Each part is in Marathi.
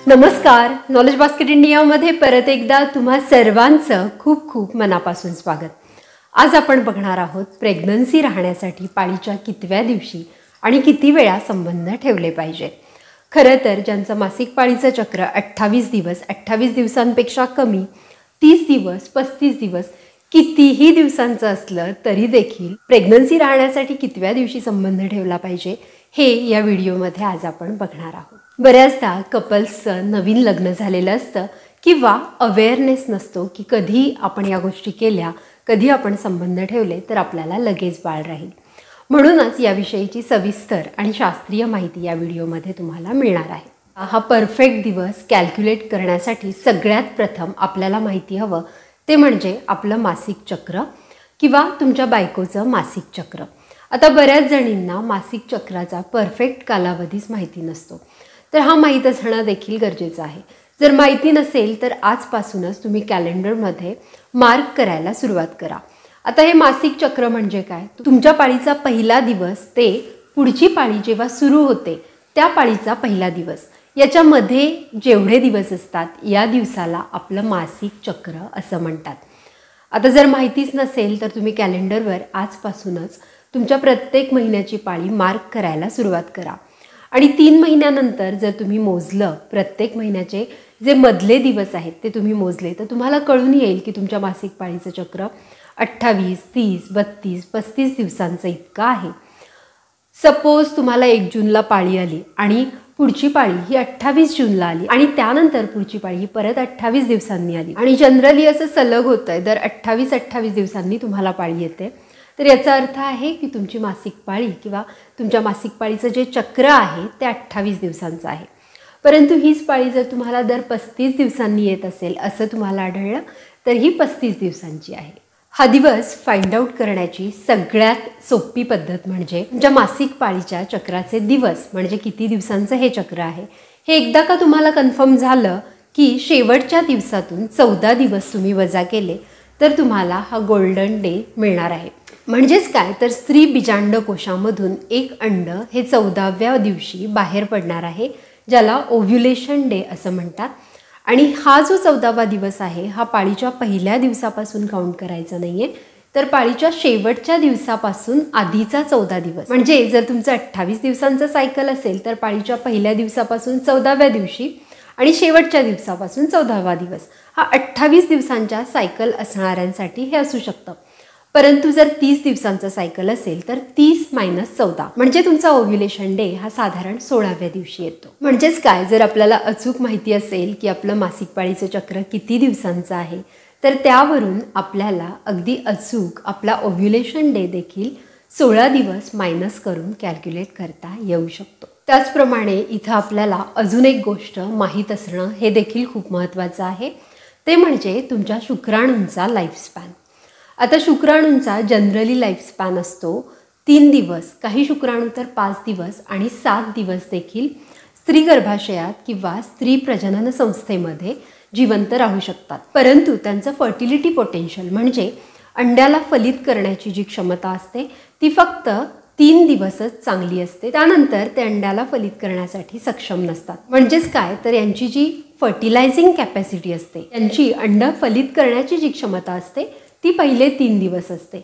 नमस्कार. नॉलेज बास्केट इंडियामध्ये परत एकदा तुम्हा सर्वांचं खूप खूप मनापासून स्वागत. आज आपण बघणार आहोत प्रेग्नन्सी राहण्यासाठी पाळीच्या कितव्या दिवशी आणि किती वेळा संबंध ठेवले पाहिजेत. खरं तर ज्यांचं मासिक पाळीचं चक्र 28 दिवस, 28 दिवसांपेक्षा कमी, 30 दिवस, 35 दिवस कितीही दिवसांचं असलं तरी देखील प्रेग्नन्सी राहण्यासाठी कितव्या दिवशी संबंध ठेवला पाहिजे हे या व्हिडिओमध्ये आज आपण बघणार आहोत. बऱ्याचदा कपल्सचं नवीन लग्न झालेलं असतं किंवा अवेअरनेस नसतो की कधी आपण या गोष्टी केल्या, कधी आपण संबंध ठेवले तर आपल्याला लगेच बाळ राहील. म्हणूनच याविषयीची सविस्तर आणि शास्त्रीय माहिती या व्हिडिओमध्ये तुम्हाला मिळणार आहे. हा परफेक्ट दिवस कॅल्क्युलेट करण्यासाठी सगळ्यात प्रथम आपल्याला माहिती हवं ते म्हणजे आपलं मासिक चक्र किंवा तुमच्या बायकोचं मासिक चक्र. आता बऱ्याच जणींना मासिक चक्राचा परफेक्ट कालावधीच माहिती नसतो, तर हा माहीत असणं देखील गरजेचं आहे. जर माहिती नसेल तर आजपासूनच तुम्ही कॅलेंडरमध्ये मार्क करायला सुरुवात करा. आता हे मासिक चक्र म्हणजे काय? तुमच्या पाळीचा पहिला दिवस ते पुढची पाळी जेव्हा सुरू होते त्या पाळीचा पहिला दिवस, याच्यामध्ये जेवढे दिवस असतात या दिवसाला आपलं मासिक चक्र असं म्हणतात. आता जर माहितीच नसेल तर तुम्ही कॅलेंडरवर आजपासूनच तुमच्या प्रत्येक महिन्याची पाळी मार्क करायला सुरुवात करा. आणि 3 महिन्यानंतर जर तुम्ही मोजलं, प्रत्येक महिन्याचे जे मधले दिवस आहेत ते तुम्ही मोजले, तर तुम्हाला कळून येईल की तुमच्या मासिक पाळीचं चक्र 28, 30, 32, 35 दिवसांचं इतकं आहे. सपोज तुम्हाला 1 जूनला पाळी आली आणि पुढची पाळी ही 28 जूनला आली आणि त्यानंतर पुढची पाळी ही परत 28 दिवसांनी आली आणि जनरली असं सलग होतं आहे, दर 28 दिवसांनी तुम्हाला पाळी येते. तर याचा अर्थ आहे की तुमची मासिक पाळी किंवा तुमच्या मासिक पाळीचं जे चक्र आहे ते 28 दिवसांचं आहे. परंतु हीच पाळी जर तुम्हाला दर 35 दिवसांनी येत असेल असं तुम्हाला आढळलं तर ही 35 दिवसांची आहे. हा दिवस फाइंड आउट करण्याची सगळ्यात सोपी पद्धत म्हणजे तुमच्या मासिक पाळीच्या चक्राचे दिवस म्हणजे किती दिवसांचं हे चक्र आहे हे एकदा का तुम्हाला कन्फर्म झालं की शेवटच्या दिवसातून 14 दिवस तुम्ही वजा केले तर तुम्हाला हा गोल्डन डे मिळणार आहे. म्हणजेच काय तर स्त्री बीजांड कोशामधून एक अंड हे 14व्या दिवशी बाहेर पडणार आहे, ज्याला ओव्ह्युलेशन डे असं म्हणतात. आणि हा जो 14वा दिवस आहे हा पाळीच्या पहिल्या दिवसापासून काउंट करायचा नाही आहे, तर पाळीच्या शेवटच्या दिवसापासून आधीचा 14 दिवस. म्हणजे जर तुमचं 28 दिवसांचं सायकल असेल तर पाळीच्या पहिल्या दिवसापासून 14व्या दिवशी आणि शेवटच्या दिवसापासून 14वा दिवस हा 28 दिवसांच्या सायकल असणाऱ्यांसाठी हे असू शकतं. परंतु जर 30 दिवसांचं सायकल असेल तर 30 - 14 म्हणजे तुमचा ओव्ह्युलेशन डे हा साधारण 16व्या दिवशी येतो. म्हणजेच काय, जर आपल्याला अचूक माहिती असेल की आपलं मासिक पाळीचं चक्र किती दिवसांचं आहे तर त्यावरून आपल्याला अगदी अचूक आपला ओव्ह्युलेशन डे देखील 16 दिवस मायनस करून कॅल्क्युलेट करता येऊ शकतो. त्याचप्रमाणे इथं आपल्याला अजून एक गोष्ट माहीत असणं हे देखील खूप महत्त्वाचं आहे, ते म्हणजे तुमच्या शुक्राणूंचा लाईफस्पॅन. आता शुक्राणूंचा जनरली लाईफस्पॅन असतो 3 दिवस, काही शुक्राणू तर 5 दिवस आणि 7 दिवस देखील स्त्री गर्भाशयात किंवा स्त्री प्रजनन संस्थेमध्ये जिवंत राहू शकतात. परंतु त्यांचं फर्टिलिटी पोटेन्शियल म्हणजे अंड्याला फलित करण्याची जी क्षमता असते ती फक्त 3 दिवसच चांगली असते. त्यानंतर ते अंड्याला फलित करण्यासाठी सक्षम नसतात. म्हणजेच काय तर यांची जी फर्टिलायझिंग कॅपॅसिटी असते, यांची अंड फलित करण्याची जी क्षमता असते ती पहिले 3 दिवस असते.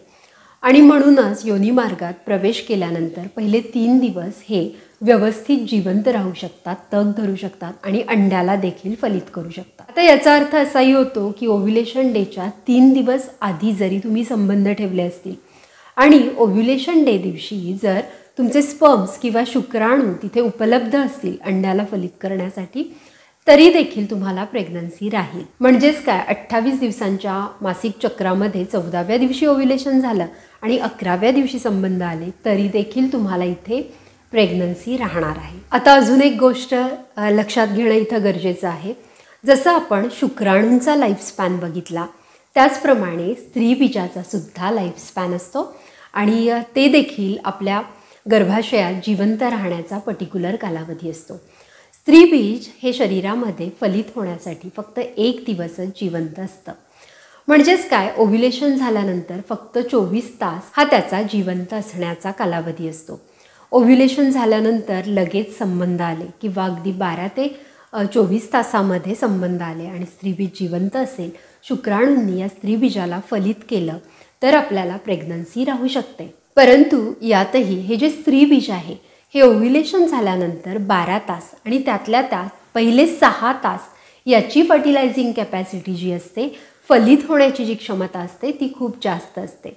आणि म्हणूनच योनी मार्गात प्रवेश केल्यानंतर पहिले 3 दिवस हे व्यवस्थित जिवंत राहू शकतात, तग धरू शकतात आणि अंड्याला देखील फलित करू शकतात. आता याचा अर्थ असाही होतो की ओव्ह्युलेशन डेच्या 3 दिवस आधी जरी तुम्ही संबंध ठेवले असतील आणि ओव्ह्युलेशन डे दिवशी जर तुमचे स्पर्म्स किंवा शुक्राणू तिथे उपलब्ध असतील अंड्याला फलित करण्यासाठी तरी देखील तुम्हाला प्रेग्नन्सी राहील. म्हणजेच काय, 28 दिवसांच्या मासिक चक्रामध्ये 14व्या दिवशी ओव्ह्युलेशन झालं आणि 11व्या दिवशी संबंध आले तरी देखील तुम्हाला इथे प्रेग्नन्सी राहणार आहे. आता अजून एक गोष्ट लक्षात घेणं इथं गरजेचं आहे. जसं आपण शुक्राणूंचा लाईफस्पॅन बघितला त्याचप्रमाणे स्त्रीबीजाचा सुद्धा लाईफस्पॅन असतो आणि ते देखील आपल्या गर्भाशयात जिवंत राहण्याचा पर्टिक्युलर कालावधी असतो. स्त्रीबीज हे शरीरामध्ये फलित होण्यासाठी फक्त 1 दिवसच जिवंत असतं. म्हणजेच काय, ओव्ह्युलेशन झाल्यानंतर फक्त 24 तास हा त्याचा जिवंत असण्याचा कालावधी असतो. ओव्ह्युलेशन झाल्यानंतर लगेच संबंध आले किंवा अगदी 12 ते 24 तासामध्ये संबंध आले आणि स्त्रीबीज जिवंत असेल, शुक्राणूंनी या स्त्रीबीजाला फलित केलं तर आपल्याला प्रेग्नन्सी राहू शकते. परंतु यातही हे जे स्त्रीबीज आहे हे ओव्ह्युलेशन झाल्यानंतर 12 तास आणि त्यातल्या त्यात पहिले 6 तास याची फर्टिलायझिंग कॅपॅसिटी जी असते, फलित होण्याची जी क्षमता असते ती खूप जास्त असते.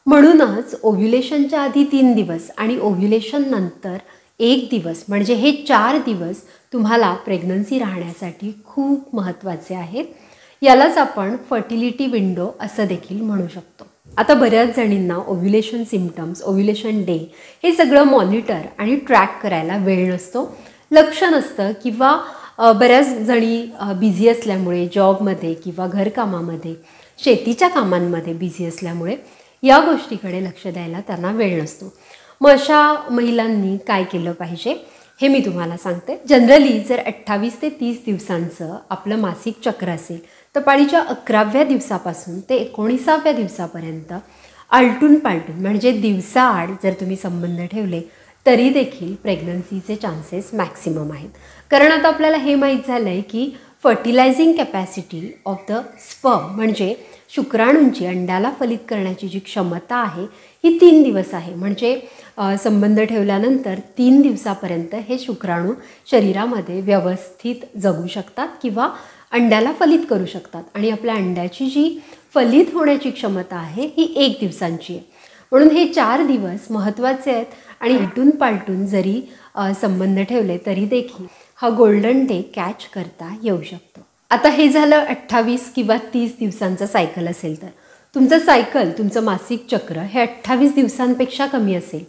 म्हणूनच ओव्ह्युलेशनच्या आधी 3 दिवस आणि ओव्ह्युलेशन नंतर 1 दिवस म्हणजे हे 4 दिवस तुम्हाला प्रेग्नन्सी राहण्यासाठी खूप महत्त्वाचे आहेत. यालाच आपण फर्टिलिटी विंडो असं देखील म्हणू शकतो. आता बऱ्याच जणींना ओव्ह्युलेशन सिम्पटम्स, ओव्ह्युलेशन डे हे सगळं मॉनिटर आणि ट्रॅक करायला वेळ नसतो, लक्ष नसतं किंवा बऱ्याच जणी बिझी असल्यामुळे जॉबमध्ये किंवा घरकामामध्ये, शेतीच्या कामांमध्ये बिझी असल्यामुळे या गोष्टीकडे लक्ष द्यायला त्यांना वेळ नसतो. मग अशा महिलांनी काय केलं पाहिजे हे मी तुम्हाला सांगते. जनरली जर 28 ते 30 दिवसांचं आपलं मासिक चक्र असेल तर पाळीच्या 11व्या दिवसापासून ते 19व्या दिवसापर्यंत आलटून पालटून म्हणजे दिवसाआड जर तुम्ही संबंध ठेवले तरी देखील प्रेग्नन्सीचे चान्सेस मॅक्सिमम आहेत. कारण आता आपल्याला हे माहीत झालं आहे की फर्टिलायझिंग कॅपॅसिटी ऑफ द स्पर्म म्हणजे शुक्राणूंची अंड्याला फलित करण्याची जी क्षमता आहे ही 3 दिवस आहे. म्हणजे संबंध ठेवल्यानंतर 3 दिवसापर्यंत हे शुक्राणू शरीरामध्ये व्यवस्थित जगू शकतात किंवा अंड्याला फलित करू शकतात आणि आपल्या अंड्याची जी फलित होण्याची क्षमता आहे ही 1 दिवसांची आहे. म्हणून हे 4 दिवस महत्त्वाचे आहेत आणि उलटून पालटून जरी संबंध ठेवले तरी देखील हा गोल्डन डे कॅच करता येऊ शकतो. आता हे झालं 28 किंवा 30 दिवसांचं सायकल असेल तर तुमचं सायकल, तुमचं मासिक चक्र हे 28 दिवसांपेक्षा कमी असेल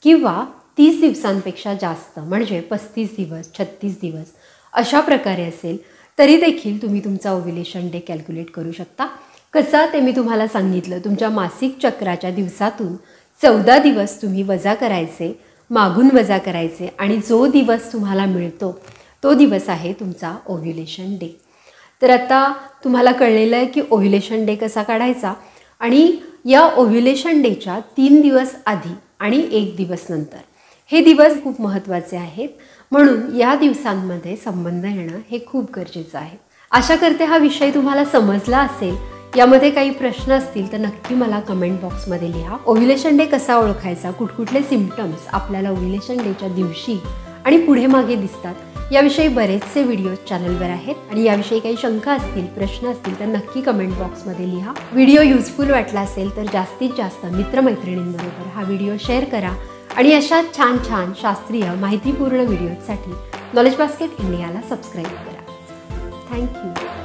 किंवा 30 दिवसांपेक्षा जास्त म्हणजे 35 दिवस, 36 दिवस अशा प्रकारे असेल तरी देखील तुम्ही तुमचा ओव्ह्युलेशन डे कॅल्क्युलेट करू शकता. कसा ते मी तुम्हाला सांगितलं. तुमच्या मासिक चक्राच्या दिवसातून 14 दिवस तुम्ही वजा करायचे, मागून वजा करायचे आणि जो दिवस तुम्हाला मिळतो तो दिवस आहे तुमचा ओव्ह्युलेशन डे. तर आता तुम्हाला कळलेलं आहे की ओव्ह्युलेशन डे कसा काढायचा आणि या ओव्ह्युलेशन डेच्या 3 दिवस आधी आणि 1 दिवस नंतर हे दिवस खूप महत्त्वाचे आहेत. म्हणून या दिवसांमध्ये संबंध येणं हे खूप गरजेचं आहे. आशा करते हा विषय तुम्हाला समजला असेल. यामध्ये काही प्रश्न असतील तर नक्की मला कमेंट बॉक्समध्ये लिहा. ओव्ह्युलेशन डे कसा ओळखायचा, कुठकुठले सिम्पटम्स आपल्याला ओव्ह्युलेशन डेच्या दिवशी आणि पुढे मागे दिसतात याविषयी बरेचसे व्हिडिओज चॅनलवर आहेत आणि याविषयी काही शंका असतील, प्रश्न असतील तर नक्की कमेंट बॉक्समध्ये लिहा. व्हिडिओ युजफुल वाटला असेल तर जास्तीत जास्त मित्रमैत्रिणींबरोबर हा व्हिडिओ शेअर करा आणि अशा छान छान शास्त्रीय माहितीपूर्ण व्हिडिओजसाठी नॉलेज बास्केट इंडियाला सबस्क्राईब करा. थँक्यू.